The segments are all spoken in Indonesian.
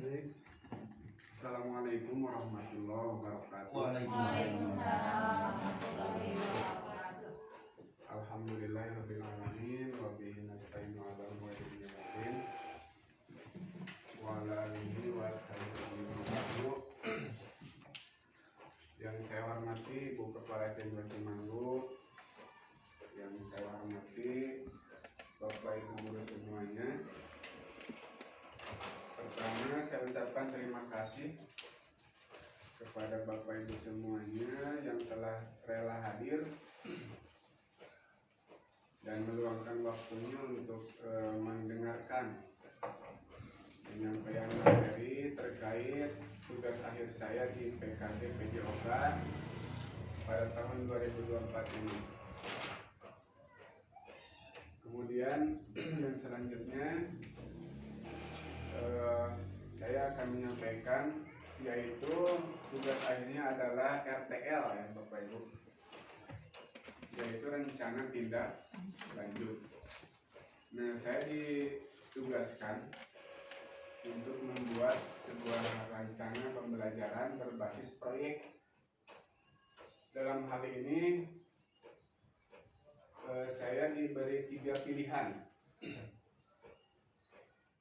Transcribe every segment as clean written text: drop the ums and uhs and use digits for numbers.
Assalamualaikum warahmatullahi wabarakatuh. Waalaikumsalam warahmatullahi wabarakatuh. Alhamdulillahirabbil alamin wa bihi nasta'inu 'ala umuri dunya waddin. Wa 'ala alihi wa sahbihi. Yang saya hormati Ibu Kepala Desa Cimanggu, yang saya hormati Bapak Ibu guru semuanya. Pertama, saya ucapkan terima kasih kepada Bapak Ibu semuanya yang telah rela hadir dan meluangkan waktunya untuk mendengarkan penyampaian materi terkait tugas akhir saya di PKG PJOK pada tahun 2024 ini. Kemudian yang selanjutnya saya akan menyampaikan, yaitu tugas akhirnya adalah RTL ya Bapak Ibu, yaitu rencana tindak lanjut. Nah, saya ditugaskan untuk membuat sebuah rencana pembelajaran berbasis proyek. Dalam hal ini saya diberi 3 pilihan.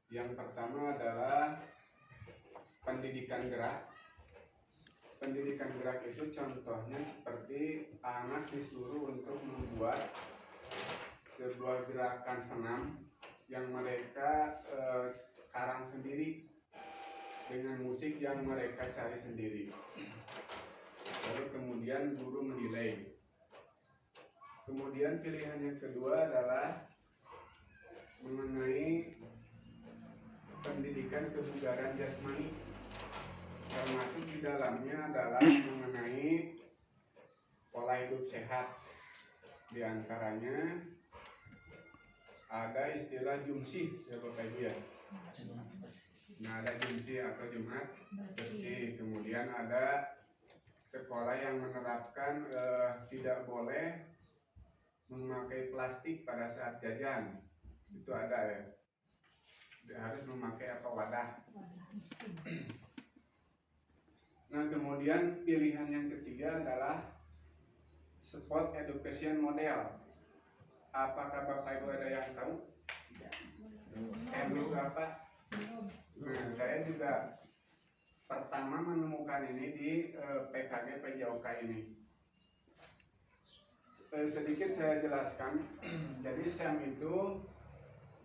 Yang pertama adalah pendidikan gerak. Pendidikan gerak itu contohnya seperti anak disuruh untuk membuat sebuah gerakan senam yang mereka karang sendiri dengan musik yang mereka cari sendiri. Lalu kemudian guru menilai. Kemudian pilihan yang kedua adalah mengenai pendidikan kebugaran jasmani, termasuk di dalamnya adalah mengenai pola hidup sehat. Di antaranya ada istilah jumsih ya Bapak Ibu ya. Nah, ada jumsih atau Jumat bersih. Kemudian ada sekolah yang menerapkan tidak boleh memakai plastik pada saat jajan. Itu ada ya. Harus memakai wadah. Nah, kemudian pilihan yang ketiga adalah sport education model. Apakah Bapak Ibu ada yang tahu? SEM itu apa? Nah, saya juga pertama menemukan ini di PKG PJOK ini. Sedikit saya jelaskan. Jadi SEM itu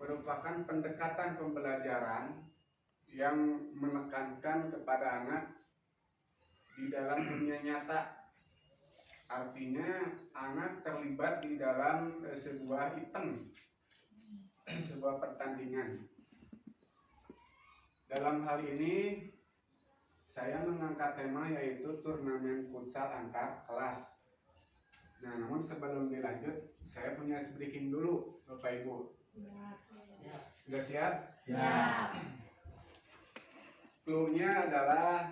merupakan pendekatan pembelajaran yang menekankan kepada anak di dalam dunia nyata. Artinya anak terlibat di dalam sebuah event, sebuah pertandingan. Dalam hal ini saya mengangkat tema yaitu turnamen futsal antar kelas. Nah, namun sebelum dilanjut, saya punya briefing dulu Bapak Ibu. Sudah siap? Siap. Clue-nya adalah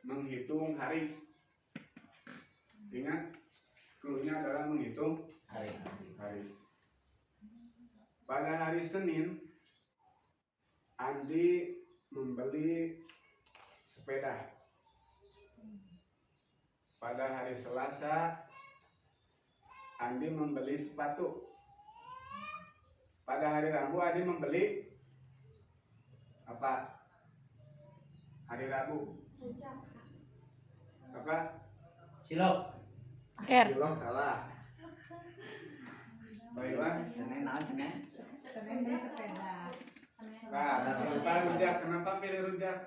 menghitung hari. Ingat, clue-nya adalah menghitung hari. Pada hari Senin, Andi membeli sepeda. Pada hari Selasa, Andi membeli sepatu. Pada hari Rabu, Andi membeli apa? Hari Rabu apa? Cilok. Cilok salah. Baiklah. Senin. Senin beli sepeda. Nah, kenapa rujak? Kenapa pilih rujak?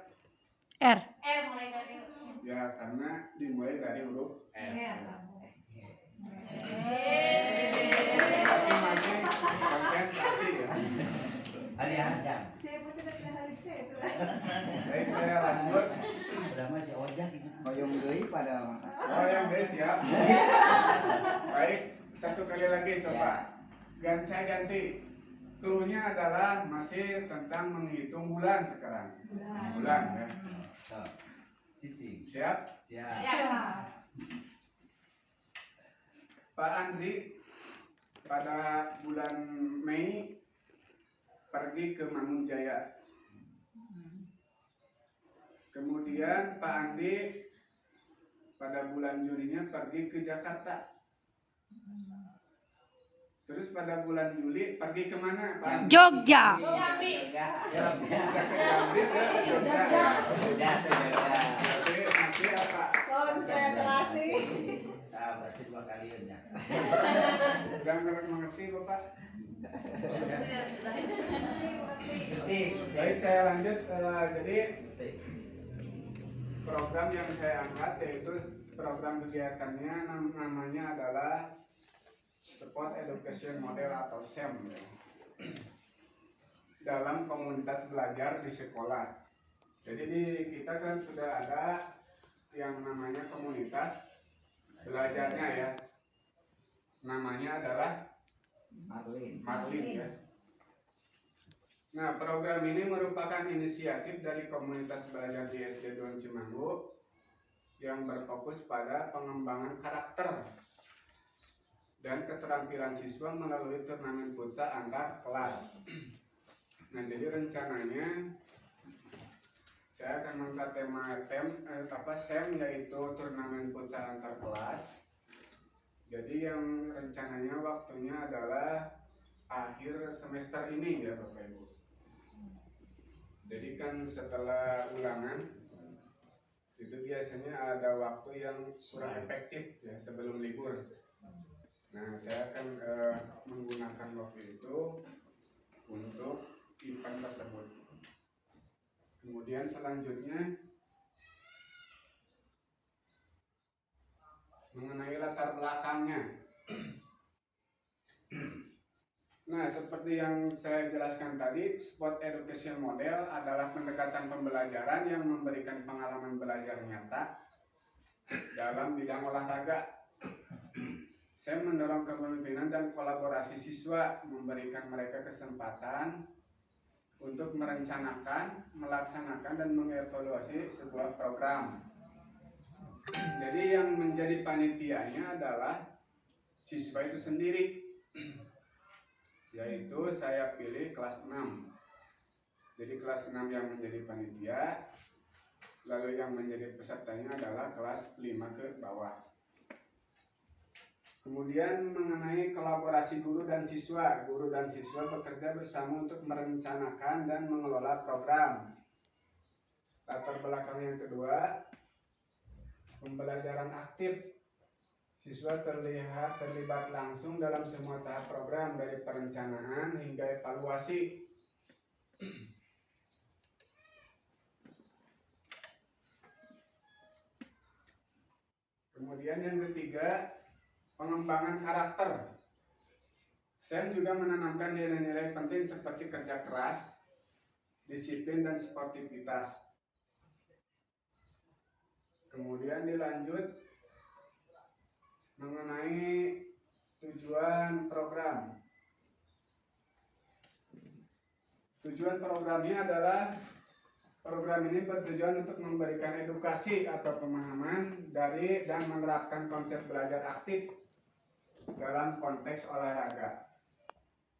R Mulai dari Ya, karena dimulai dari huruf R. Konsentrasi ya. Hari aja. C pun tidak kena hari C itu. Baik, saya lanjut. Udah masih ojek gitu. Koyong deui pada Oh yang guys siap. Baik, satu kali lagi coba. Saya ganti. Clue-nya adalah masih tentang menghitung bulan sekarang. Bulan ya. Cicing. Siap? Siap. Pak Andri pada bulan Mei pergi ke Mangunjaya. Kemudian Pak Andi pada bulan Julinya pergi ke Jakarta. Terus pada bulan Juli pergi kemana Pak Andi? Jogja. Jambi. Bisa ke Jambi ke Jogja. Nanti apa? Konsentrasi. Nah, berarti 2 kalian ya. Udah mengerti Bapak? Baik, saya lanjut. Jadi program yang saya angkat yaitu program kegiatannya namanya adalah Sport Education Model atau SEM dalam komunitas belajar di sekolah. Jadi di kita kan sudah ada yang namanya komunitas belajarnya ya. Namanya adalah Marlin ya. Nah, program ini merupakan inisiatif dari komunitas belajar di SD Don Cimanggu yang berfokus pada pengembangan karakter dan keterampilan siswa melalui turnamen futsal antar kelas. Nah, jadi rencananya saya akan mengangkat tema SEM yaitu turnamen futsal antar kelas. Jadi yang rencananya waktunya adalah akhir semester ini ya Bapak Ibu. Jadi kan setelah ulangan itu biasanya ada waktu yang kurang efektif ya sebelum libur. Nah, saya akan menggunakan waktu itu untuk event tersebut. Kemudian selanjutnya mengenai latar belakangnya. Nah, seperti yang saya jelaskan tadi, Sport Education Model adalah pendekatan pembelajaran yang memberikan pengalaman belajar nyata dalam bidang olahraga. Saya mendorong kepemimpinan dan kolaborasi siswa, memberikan mereka kesempatan untuk merencanakan, melaksanakan, dan mengevaluasi sebuah program. Jadi yang menjadi panitianya adalah siswa itu sendiri. Yaitu saya pilih kelas 6. Jadi kelas 6 yang menjadi panitia, lalu yang menjadi pesertanya adalah kelas 5 ke bawah. Kemudian mengenai kolaborasi guru dan siswa bekerja bersama untuk merencanakan dan mengelola program. Latar belakang yang kedua, pembelajaran aktif. Siswa terlibat langsung dalam semua tahap program dari perencanaan hingga evaluasi. Kemudian yang ketiga, pengembangan karakter. SEM juga menanamkan nilai-nilai penting seperti kerja keras, disiplin, dan sportivitas. Kemudian dilanjut mengenai tujuan program. Tujuan programnya adalah program ini bertujuan untuk memberikan edukasi atau pemahaman dari dan menerapkan konsep belajar aktif dalam konteks olahraga.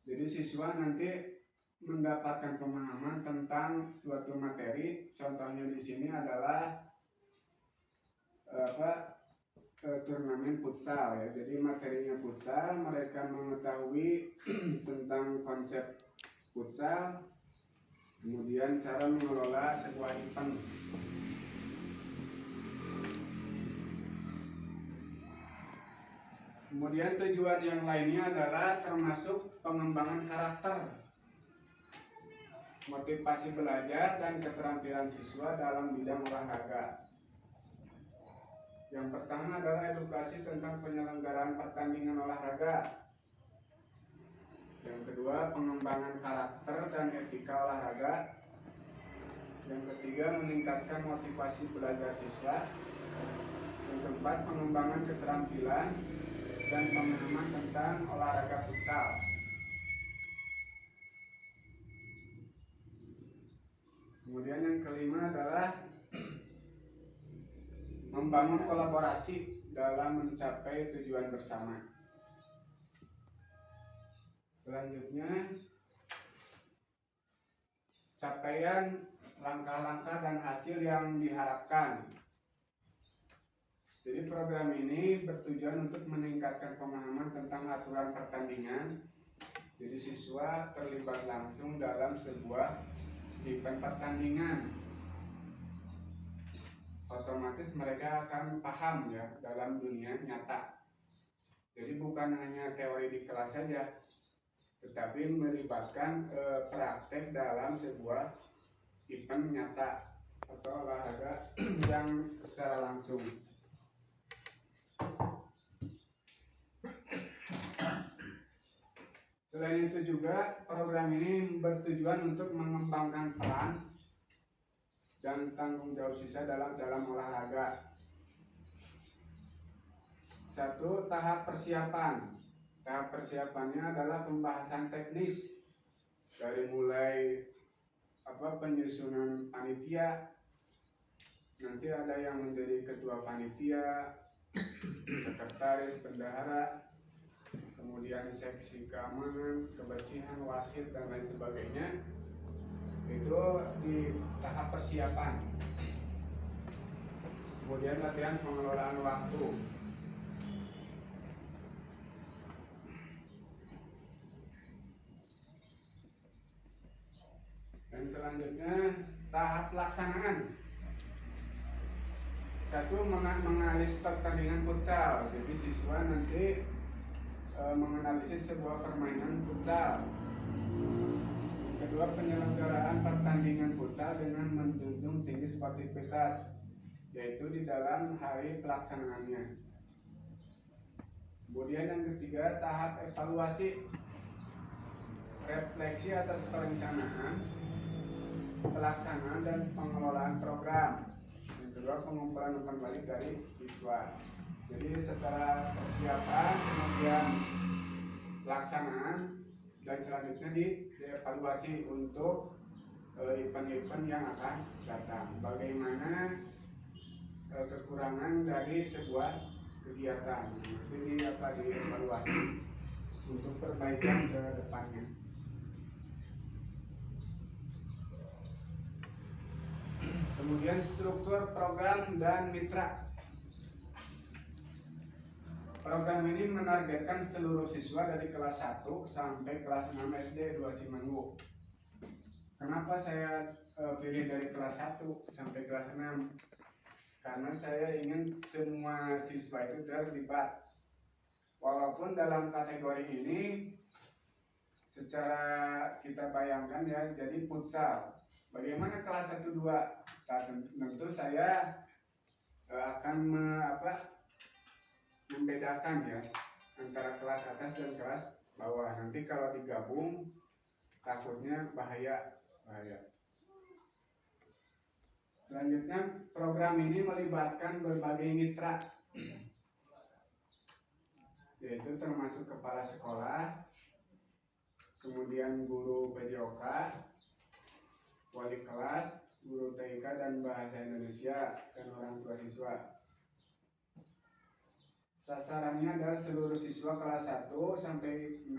Jadi siswa nanti mendapatkan pemahaman tentang suatu materi. Contohnya di sini adalah turnamen futsal ya. Jadi materinya futsal, mereka mengetahui tentang konsep futsal, kemudian cara mengelola sebuah event. Kemudian tujuan yang lainnya adalah termasuk pengembangan karakter, motivasi belajar, dan keterampilan siswa dalam bidang olahraga. Yang pertama adalah edukasi tentang penyelenggaraan pertandingan olahraga. Yang kedua, pengembangan karakter dan etika olahraga. Yang ketiga, meningkatkan motivasi belajar siswa. Yang keempat, pengembangan keterampilan dan pemahaman tentang olahraga futsal. Kemudian yang kelima adalah membangun kolaborasi dalam mencapai tujuan bersama. Selanjutnya, capaian langkah-langkah dan hasil yang diharapkan. Jadi program ini bertujuan untuk meningkatkan pemahaman tentang aturan pertandingan. Jadi siswa terlibat langsung dalam sebuah event pertandingan. Otomatis mereka akan paham ya dalam dunia nyata. Jadi bukan hanya teori di kelas saja, tetapi melibatkan praktek dalam sebuah event nyata atau olahraga yang secara langsung. Selain itu juga program ini bertujuan untuk mengembangkan peran dan tanggung jawab siswa dalam olahraga. Satu, tahap persiapan. Tahap persiapannya adalah pembahasan teknis dari mulai penyusunan panitia. Nanti ada yang menjadi ketua panitia, sekretaris, bendahara, kemudian seksi keamanan, kebersihan, wasit dan lain sebagainya. Itu di tahap persiapan. Kemudian latihan pengelolaan waktu. Dan selanjutnya tahap pelaksanaan. Satu, menganalisis pertandingan futsal. Jadi siswa nanti menganalisis sebuah permainan futsal. Kedua, penyelenggaraan pertandingan futsal dengan menjunjung tinggi sportivitas, yaitu di dalam hari pelaksanaannya. Kemudian yang ketiga, tahap evaluasi, refleksi atas perencanaan, pelaksanaan dan pengelolaan program. Yang kedua, pengumpulan umpan balik dari siswa. Jadi setelah persiapan, kemudian pelaksanaan, dan selanjutnya dievaluasi untuk event-event yang akan datang. Bagaimana kekurangan dari sebuah kegiatan, nanti dievaluasi untuk perbaikan ke depannya. Kemudian struktur program dan mitra. Program ini menargetkan seluruh siswa dari kelas 1 sampai kelas 6 SD 2 Cimanggu. Kenapa saya pilih dari kelas 1 sampai kelas 6? Karena saya ingin semua siswa itu terlibat. Walaupun dalam kategori ini secara kita bayangkan ya, jadi futsal. Bagaimana kelas 1 2? Tentu saya akan membedakan ya antara kelas atas dan kelas bawah. Nanti kalau digabung takutnya bahaya. Selanjutnya, program ini melibatkan berbagai mitra, yaitu termasuk kepala sekolah, kemudian guru PJOK, wali kelas, guru TK dan bahasa Indonesia, dan orang tua siswa. Sasarannya adalah seluruh siswa kelas 1 sampai 6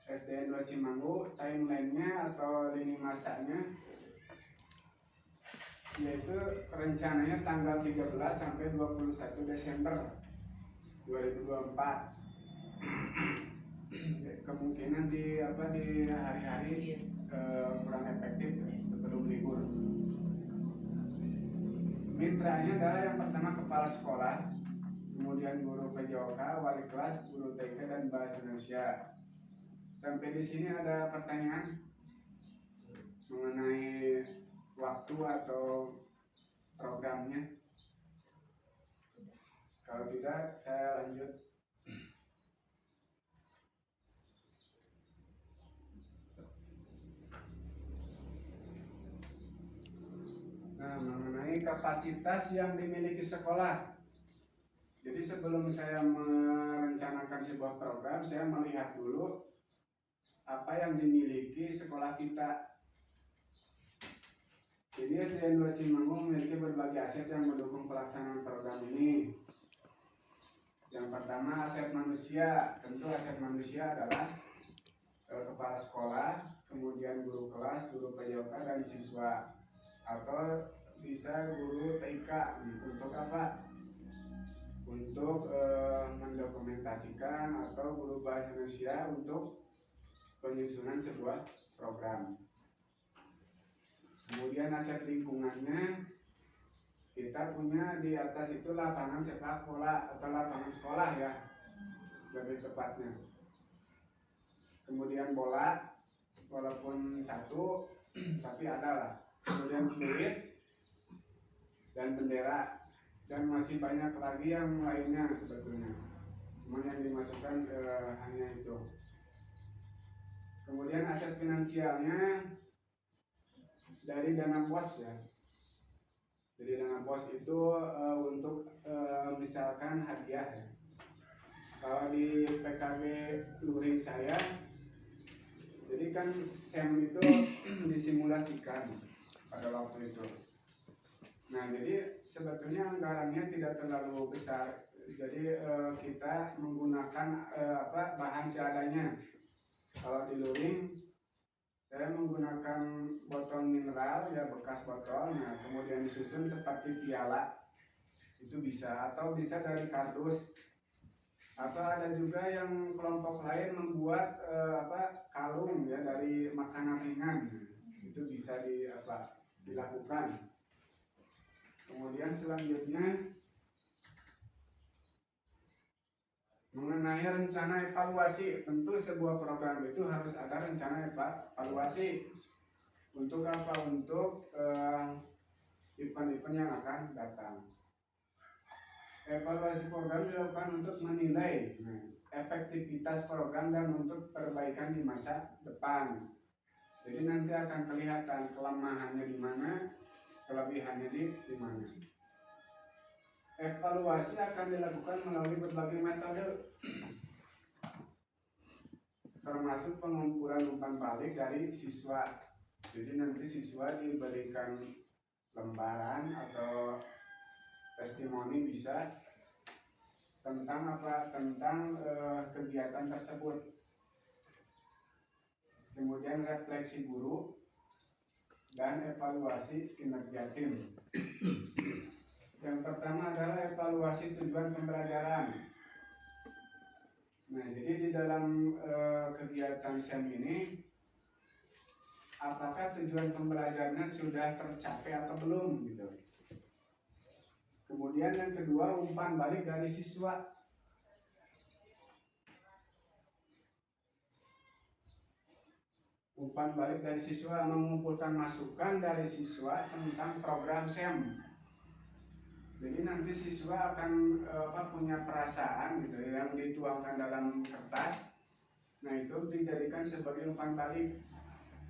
SDN 2 Cimanggu. Timelinenya atau lini masanya yaitu rencananya tanggal 13 sampai 21 Desember 2024. Kemungkinan di hari-hari kurang efektif sebelum libur. Mitranya adalah yang pertama kepala sekolah, kemudian guru PJOK, wali kelas, guru TK dan bahasa Indonesia. Sampai di sini ada pertanyaan mengenai waktu atau programnya? Kalau tidak, saya lanjut. Nah, mengenai kapasitas yang dimiliki sekolah. Jadi sebelum saya merencanakan sebuah program, saya melihat dulu apa yang dimiliki sekolah kita. Jadi SDN 2 Cimanggu memiliki berbagai aset yang mendukung pelaksanaan program ini. Yang pertama, aset manusia. Tentu aset manusia adalah kepala sekolah, kemudian guru kelas, guru PJOK dan siswa, atau bisa guru TIK. Untuk apa? Untuk mendokumentasikan, atau guru bahasa Indonesia untuk penyusunan sebuah program. Kemudian aset lingkungannya, kita punya di atas itu lapangan sepak bola atau lapangan sekolah ya, lebih tepatnya. Kemudian bola, walaupun satu tapi ada lah. Kemudian fluid dan bendera, dan masih banyak lagi yang lainnya sebetulnya. Cuma yang dimasukkan hanya itu. Kemudian aset finansialnya dari dana BOS ya. Jadi dana BOS itu untuk misalkan hadiah ya. Kalau di PKB Luring saya, jadi kan SEM itu disimulasikan pada waktu itu. Nah, jadi sebetulnya anggarannya tidak terlalu besar. Jadi kita menggunakan bahan seadanya. Kalau di Luring, saya menggunakan botol mineral ya, bekas botol. Nah, kemudian disusun seperti piala, itu bisa, atau bisa dari kardus. Atau ada juga yang kelompok lain membuat kalung ya dari makanan ringan, itu bisa dilakukan. Kemudian selanjutnya mengenai rencana evaluasi, tentu sebuah program itu harus ada rencana evaluasi. Untuk apa? Untuk event-event yang akan datang. Evaluasi program dilakukan untuk menilai efektivitas program dan untuk perbaikan di masa depan. Jadi nanti akan kelihatan kelemahannya di mana, kelebihannya di mana. Evaluasi akan dilakukan melalui berbagai metode, termasuk pengumpulan umpan balik dari siswa. Jadi nanti siswa diberikan lembaran atau testimoni bisa tentang kegiatan tersebut. Kemudian refleksi guru dan evaluasi kinerja tim. Yang pertama adalah evaluasi tujuan pembelajaran. Nah, jadi di dalam kegiatan SEM ini, apakah tujuan pembelajarannya sudah tercapai atau belum gitu. Kemudian yang kedua, umpan balik dari siswa. Umpan balik dari siswa, mengumpulkan masukan dari siswa tentang program SEM. Jadi nanti siswa akan punya perasaan gitu yang dituangkan dalam kertas. Nah, itu dijadikan sebagai umpan balik.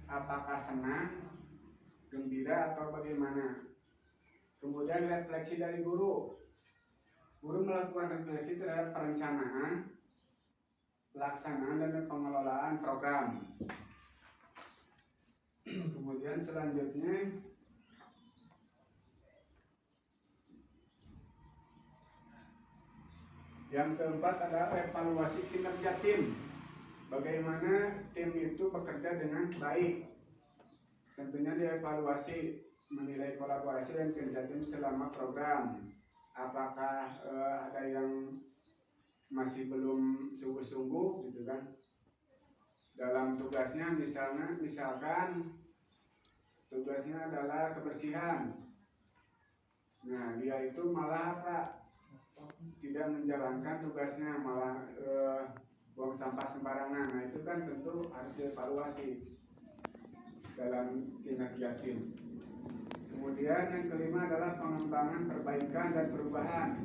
Apakah senang, gembira, atau bagaimana? Kemudian refleksi dari guru. Guru melakukan refleksi terhadap perencanaan, pelaksanaan, dan pengelolaan program. Kemudian selanjutnya yang keempat adalah evaluasi kinerja tim. Bagaimana tim itu bekerja dengan baik. Tentunya dievaluasi, menilai kolaborasi dan kerja tim selama program. Apakah ada yang masih belum sungguh-sungguh gitu kan dalam tugasnya, misalkan tugasnya adalah kebersihan. Nah, dia itu malah tidak menjalankan tugasnya, malah buang sampah sembarangan. Nah, itu kan tentu harus dievaluasi dalam kinerja tim. Kemudian yang kelima adalah pengembangan, perbaikan, dan perubahan.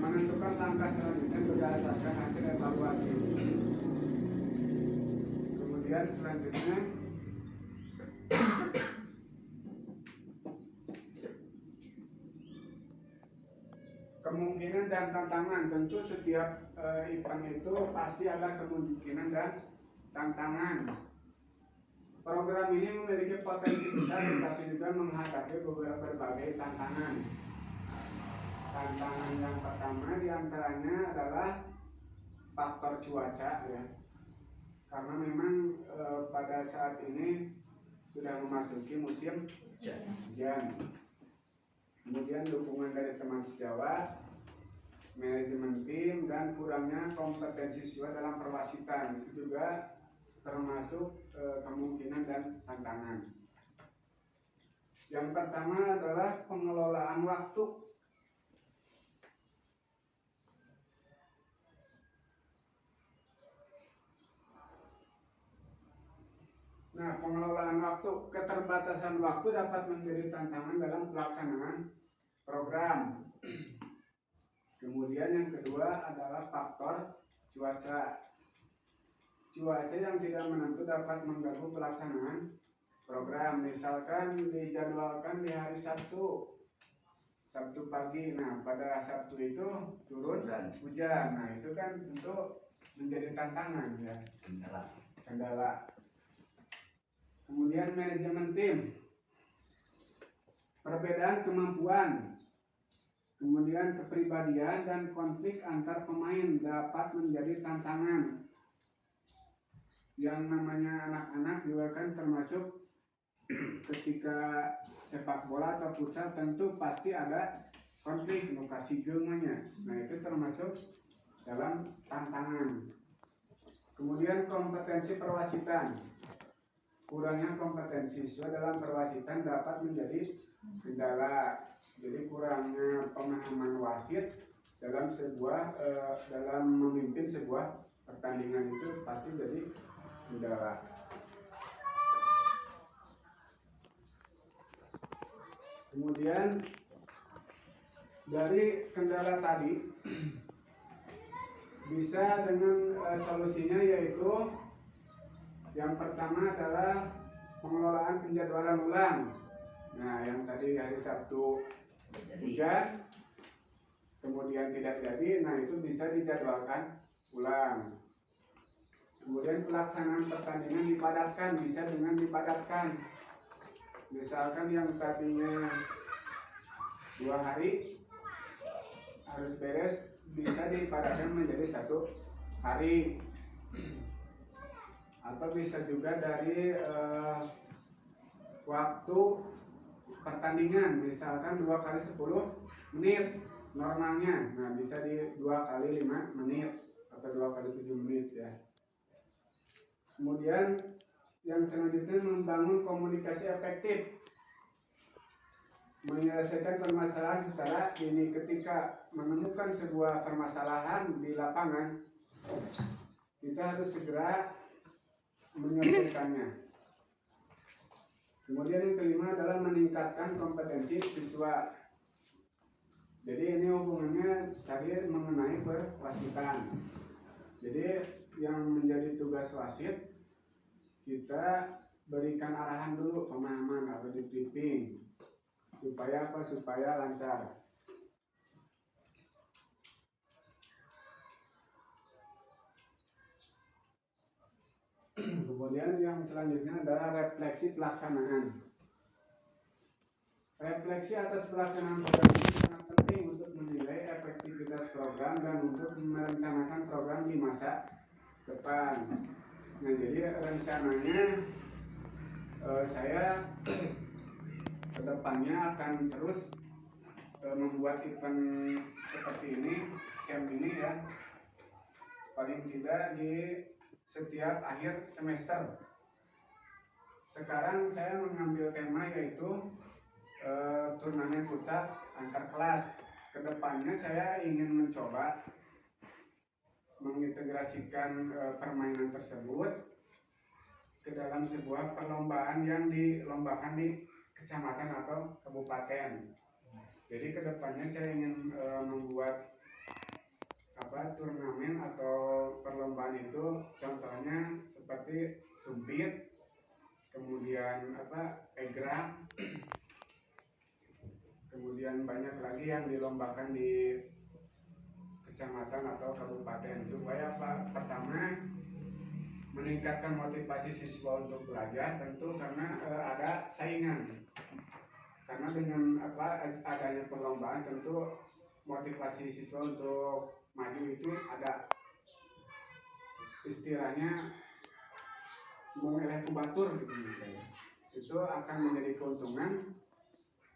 Menentukan langkah selanjutnya berdasarkan hasil evaluasi. Kemudian selanjutnya kemungkinan dan tantangan. Tentu setiap event itu pasti ada kemungkinan dan tantangan. Program ini memiliki potensi besar tetapi juga menghadapi berbagai tantangan. Tantangan yang pertama diantaranya adalah faktor cuaca ya. karena memang pada saat ini sudah memasuki musim hujan. Kemudian dukungan dari teman sejawat, manajemen tim, dan kurangnya kompetensi siswa dalam perwasitan itu juga termasuk kemungkinan dan tantangan. Yang pertama adalah pengelolaan waktu. Nah, pengelolaan waktu, keterbatasan waktu dapat menjadi tantangan dalam pelaksanaan program. Kemudian yang kedua adalah faktor cuaca. Cuaca yang tidak menentu dapat mengganggu pelaksanaan program. Misalkan dijadwalkan di hari Sabtu pagi. Nah, pada Sabtu itu turun hujan. Nah, itu kan tentu menjadi tantangan ya. Kendala. Kemudian manajemen tim, perbedaan kemampuan, kemudian kepribadian dan konflik antar pemain dapat menjadi tantangan. Yang namanya anak-anak juga kan termasuk ketika sepak bola atau futsal tentu pasti ada konflik lokasi gemanya. Nah, itu termasuk dalam tantangan. Kemudian kompetensi perwasitan. Kurangnya kompetensi siswa dalam perwasitan dapat menjadi kendala. Jadi kurangnya pemahaman wasit dalam dalam memimpin sebuah pertandingan itu pasti jadi kendala. Kemudian dari kendala tadi bisa dengan solusinya, yaitu yang pertama adalah pengelolaan penjadwalan ulang. Nah, yang tadi hari Sabtu hujan, kemudian tidak jadi, nah itu bisa dijadwalkan ulang. Kemudian pelaksanaan pertandingan dipadatkan, bisa dengan dipadatkan. Misalkan yang tadinya 2 hari harus beres, bisa dipadatkan menjadi 1 hari. Atau bisa juga dari waktu pertandingan, misalkan 2 kali 10 menit normalnya, nah bisa di 2 kali 5 menit atau 2 kali 7 menit ya. Kemudian yang selanjutnya membangun komunikasi efektif, menyelesaikan permasalahan secara dini. Ketika menemukan sebuah permasalahan di lapangan, kita harus segera menyelesaikannya. Kemudian yang kelima adalah meningkatkan kompetensi siswa. Jadi ini hubungannya tadi mengenai perwasitan. Jadi yang menjadi tugas wasit, kita berikan arahan dulu, pemahaman atau di briefing, supaya apa? Supaya lancar. Kemudian yang selanjutnya adalah refleksi pelaksanaan. Refleksi atas pelaksanaan program ini sangat penting untuk menilai efektivitas program dan untuk merencanakan program di masa depan. Nah, jadi rencananya saya kedepannya akan terus membuat event seperti ini, SEM ini ya, paling tidak di setiap akhir semester. Sekarang saya mengambil tema yaitu turnamen futsal antar kelas. Kedepannya saya ingin mencoba mengintegrasikan permainan tersebut ke dalam sebuah perlombaan yang dilombakan di kecamatan atau kabupaten. Jadi kedepannya saya ingin membuat turnamen atau perlombaan itu, contohnya seperti sumpit, kemudian egrang, kemudian banyak lagi yang dilombakan di kecamatan atau kabupaten, supaya pertama meningkatkan motivasi siswa untuk belajar, tentu karena ada saingan. Karena dengan adanya perlombaan, tentu motivasi siswa untuk maju itu ada, istilahnya mengeleh ke batur gitu. Itu akan menjadi keuntungan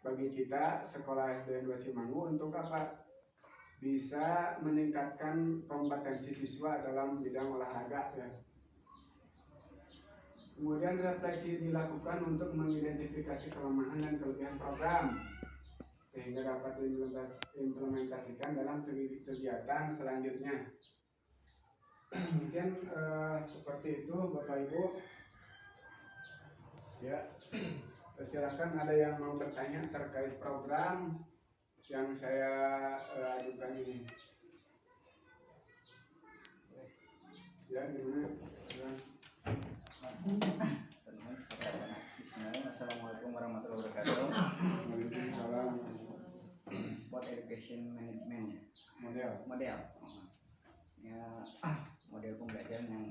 bagi kita sekolah SD 2 Cimanggu untuk apa? Bisa meningkatkan kompetensi siswa dalam bidang olahraga ya. Kemudian refleksi dilakukan untuk mengidentifikasi kelemahan dan kelebihan program sehingga dapat diimplementasikan dalam kegiatan selanjutnya. Mungkin seperti itu Bapak Ibu. Ya, silakan ada yang mau bertanya terkait program yang saya ajukan ini. Ya, gimana? Assalamualaikum warahmatullahi wabarakatuh. Waalaikumsalam. Sport Education Management Model. Ya, model pembelajaran yang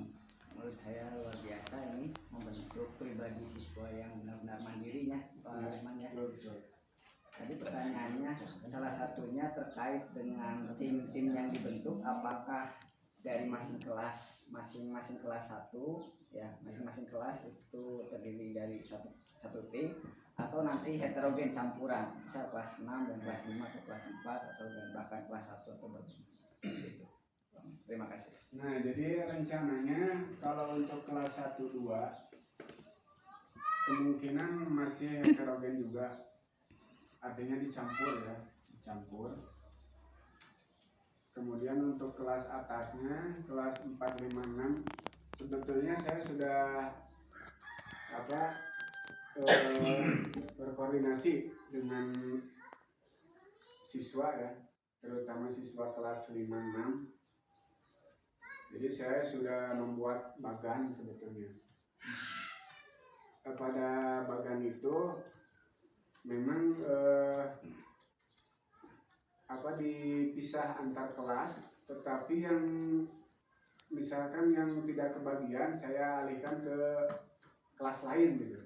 menurut saya luar biasa ini membentuk pribadi siswa yang benar-benar mandirinya Pak Rahman ya. Tadi pertanyaannya salah satunya terkait dengan tim-tim yang dibentuk, apakah dari masing-masing kelas 1 ya, masing-masing kelas itu terdiri dari satu tim atau nanti heterogen campuran, misal kelas 6 dan kelas 5 atau kelas 4 atau dan bahkan kelas 1 atau begitu. Terima kasih. Nah, jadi rencananya kalau untuk kelas 1-2 kemungkinan masih heterogen juga. Artinya dicampur ya, dicampur. Kemudian untuk kelas atasnya, kelas 4, 5, 6 sebetulnya saya sudah berkoordinasi dengan siswa ya, terutama siswa kelas 5, 6. Jadi saya sudah membuat bagan sebetulnya. Pada bagan itu memang dipisah antar kelas, tetapi yang misalkan yang tidak kebagian saya alihkan ke kelas lain gitu.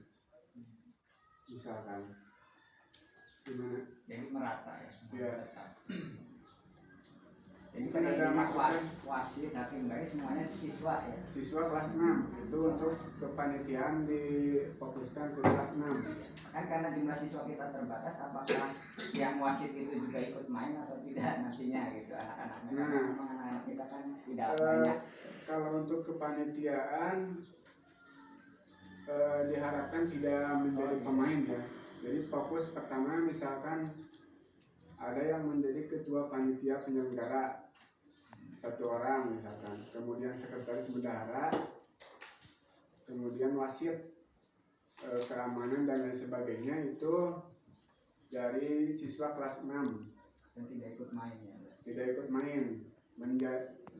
Misalkan gimana? Jadi merata ya. Ya. Jadi Kan ada masukan wasit, hakim baik semuanya siswa ya. siswa kelas 6 itu untuk kepanitiaan difokuskan ke kelas 6. Kan karena jumlah siswa kita terbatas, apakah yang wasit itu juga ikut main atau tidak nantinya gitu anak-anaknya? Nah, Memang anak-anak kita kan tidak banyak. Kalau untuk kepanitiaan diharapkan tidak menjadi pemain ya. Jadi fokus pertama misalkan ada yang menjadi ketua panitia penyelenggara 1 orang misalkan, kemudian sekretaris bendahara, kemudian wasit, keamanan dan lain sebagainya itu dari siswa kelas 6 Dan tidak ikut main ya. tidak ikut main,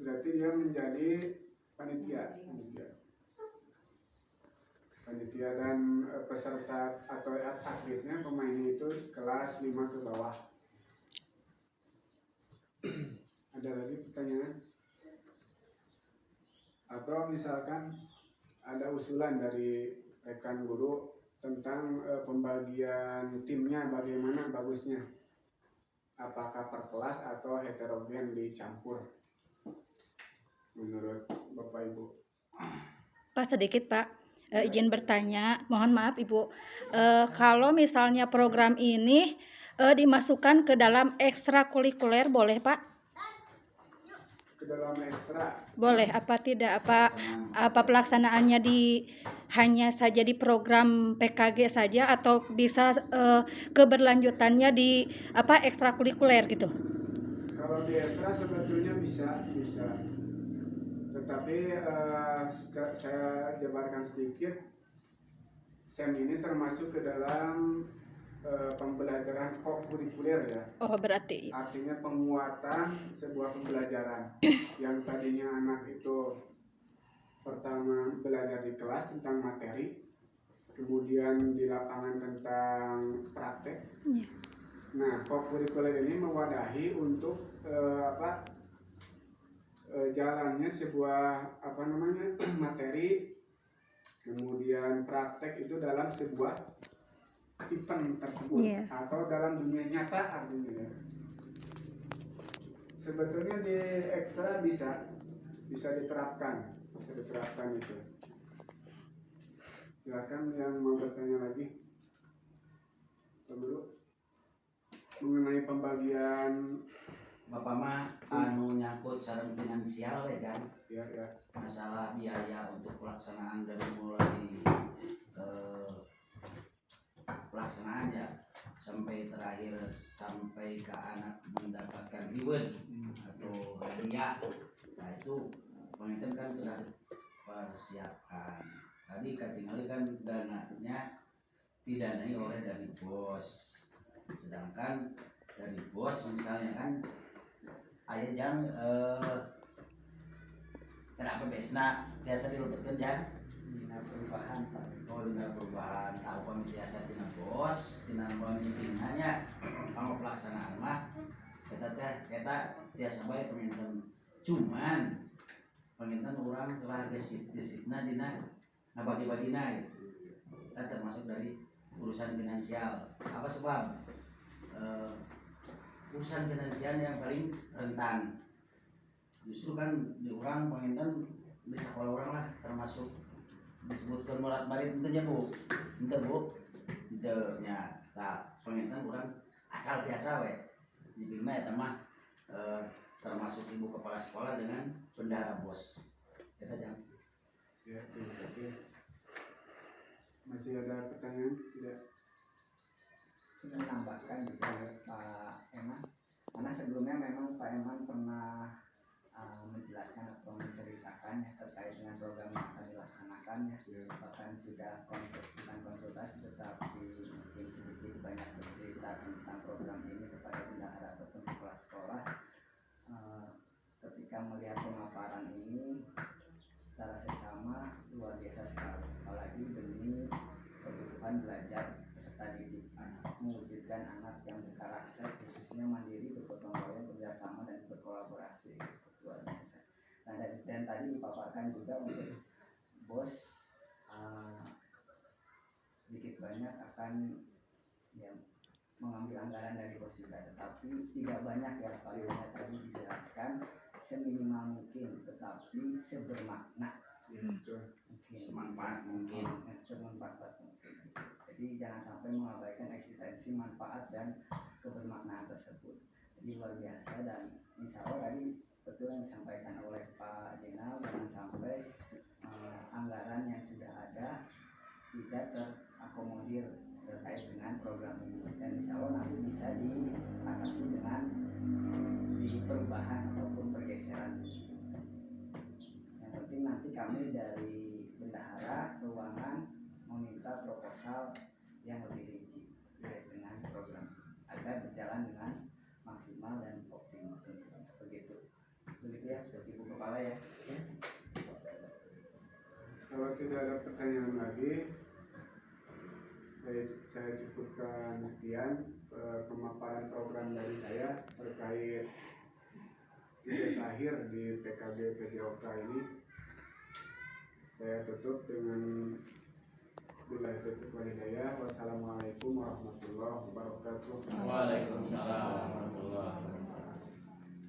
berarti dia menjadi panitia dan peserta atau atletnya pemainnya itu kelas 5 ke bawah. Ada lagi pertanyaan? Atau misalkan ada usulan dari rekan guru tentang pembagian timnya bagaimana bagusnya? Apakah per kelas atau heterogen dicampur? Menurut Bapak Ibu. Pak, sedikit Pak, izin bertanya, mohon maaf Ibu, kalau misalnya program ini dimasukkan ke dalam ekstrakurikuler boleh Pak? Ke dalam ekstra Boleh, apa tidak, apa pelaksanaannya hanya saja di program PKG saja atau bisa keberlanjutannya di ekstrakurikuler gitu? kalau di ekstra sebetulnya bisa, tetapi saya jabarkan sedikit, SEM ini termasuk ke dalam pembelajaran kokurikuler ya. Oh berarti. Artinya penguatan sebuah pembelajaran yang tadinya anak itu pertama belajar di kelas tentang materi, kemudian di lapangan tentang praktek. Yeah. Nah, kokurikuler ini mewadahi untuk jalannya sebuah materi, kemudian praktek itu dalam sebuah event tersebut, Yeah. atau dalam dunia nyata artinya ya. Sebetulnya di ekstra bisa diterapkan itu. Silakan yang mau bertanya lagi. Dulu mengenai pembagian Bapak mah anu nyangkut sareng finansial we kan ya masalah biaya untuk pelaksanaan dari mulai pelaksanaan ya sampai terakhir sampai ke anak mendapatkan reward atau hadiah. Nah itu penginten kan sudah persiapkan. Tadi ketinggalan kan dananya didanai oleh dari bos, sedangkan dari bos misalnya kan ayah jang kenapa biasa dilebetkan jang Bina perubahan Pak. dinas perubahan tahu kami biasa tina bos tina pemimpinannya kalau pelaksanaan mah kita biasa baik penginten cuman penginten orang telah gesit-gesitna dina ngabagi-bagina gitu. Kita termasuk dari urusan finansial. Apa sebab urusan finansial yang paling rentan? Justru kan di orang penginten di sekolah orang lah termasuk disebutkan murat barit itu aja bu, itu nya. Nah penginten orang asal biasa we. Dipingna ya mah termasuk ibu kepala sekolah dengan bendahara bos. Kita jangan. ya terima kasih. Masih ada pertanyaan tidak? Saya menambahkan juga Pak Eman, karena sebelumnya memang Pak Eman pernah menjelaskan atau menceritakan ya terkait dengan program yang akan dilaksanakan ya, bahkan sudah konsultasi tetapi mungkin sedikit banyak bercerita tentang program ini kepada bendahara ataupun kepala sekolah. Ketika melihat pemaparan ini secara seksama luar biasa sekali, apalagi demi kebutuhan belajar peserta didik, mewujudkan anak yang berkarakter, khususnya mandiri, bergotong royong, kerjasama dan berkolaborasi. Luar biasa. Nah dan tadi dipaparkan juga untuk bos sedikit banyak akan ya, mengambil anggaran dari bos juga, tetapi tidak banyak ya, paling banyak tadi dijelaskan seminimal mungkin tetapi sebermakna Semanfaat mungkin. semanfaat mungkin. Jadi jangan sampai mengabaikan eksistensi manfaat dan kebermaknaan tersebut. Jadi luar biasa dan insya Allah tadi betul yang disampaikan oleh Pak Jenal, jangan sampai anggaran yang sudah ada tidak terakomodir terkait dengan program ini, dan insya Allah nanti bisa diatasi dengan di perubahan ataupun pergeseran. Yang penting nanti kami dari bendahara keuangan meminta proposal yang lebih rinci terkait dengan program agar berjalan dengan maksimal dan optimal. Begitu ya, Ibu Kepala ya. Kalau tidak ada pertanyaan lagi, saya cukupkan sekian pemaparan program dari saya terkait tugas akhir di PKG PJOK ini. Saya tutup dengan billahi taufiq wal hidayah. Wassalamualaikum warahmatullahi wabarakatuh. Waalaikumsalam warahmatullahi wabarakatuh.